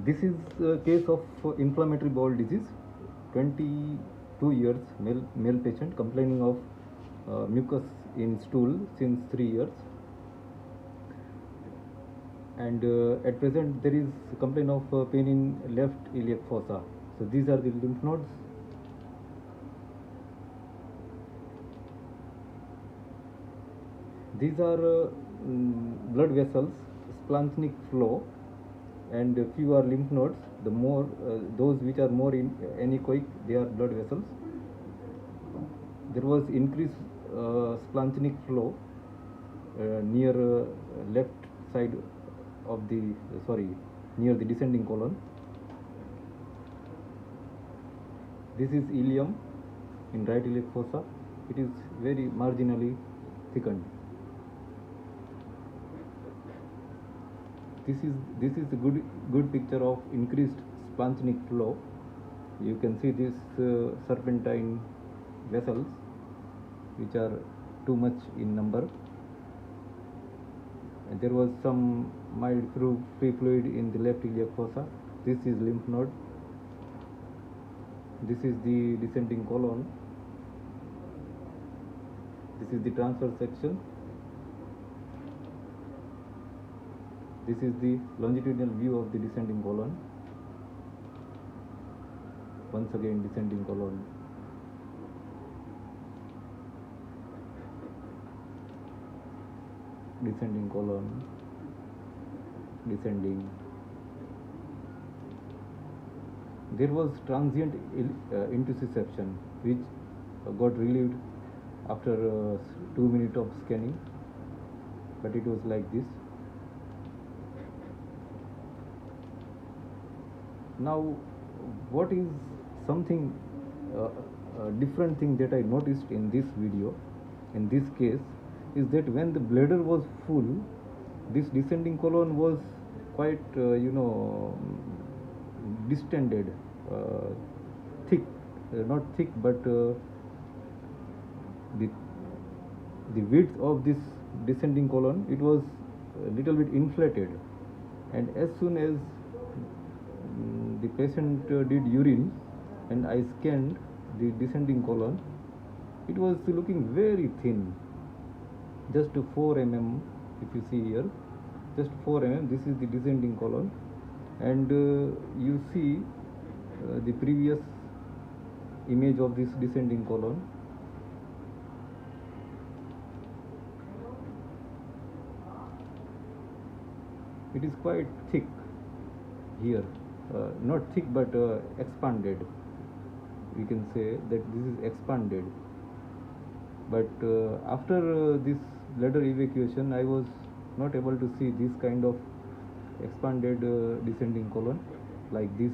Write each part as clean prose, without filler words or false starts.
This is a case of inflammatory bowel disease. 22 years, male patient complaining of mucus in stool since 3 years. And at present there is complaint of pain in left iliac fossa. So these are the lymph nodes. These are blood vessels, splanchnic flow, and few are lymph nodes. The more those which are more anechoic, they are blood vessels. There was increased splanchnic flow near left side of the near the descending colon. This is ileum in right iliac fossa. It is very marginally thickened. This is a good picture of increased splanchnic flow. You can see these serpentine vessels, which are too much in number. And there was some mild free fluid in the left iliac fossa. This is lymph node. This is the descending colon. This is the transverse section. This is the longitudinal view of the descending colon. Once again, descending colon. Descending colon. Descending. There was transient intussusception, which got relieved after 2 minutes of scanning, but it was like this. Now, what is something different thing that I noticed in this video, in this case, is that when the bladder was full, this descending colon was quite distended, thick, not thick, but the width of this descending colon, it was a little bit inflated, and as soon as the patient did urine and I scanned the descending colon, it was looking very thin, just 4 mm. If you see here, just 4 mm. This is the descending colon, and you see the previous image of this descending colon. It is quite thick here, not thick but expanded. We can say that this is expanded, but after this bladder evacuation, I was not able to see this kind of expanded descending colon like this.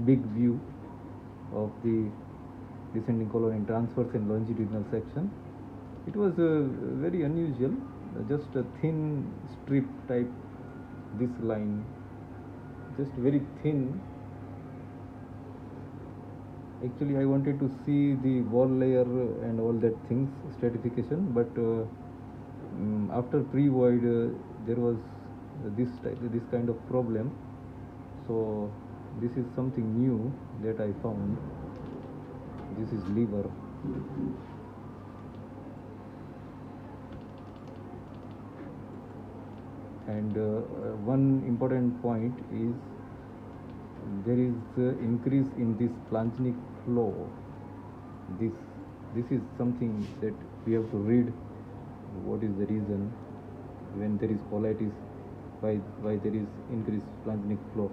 Big view of the descending colon in transverse and longitudinal section. It was very unusual, just a thin strip type, this line, just very thin. Actually, I wanted to see the wall layer and all that things, stratification, but after pre-void there was this kind of problem. So this is something new that I found. This is liver. And one important point is there is increase in this splanchnic flow. This is something that we have to read. What is the reason when there is colitis? Why there is increased splanchnic flow?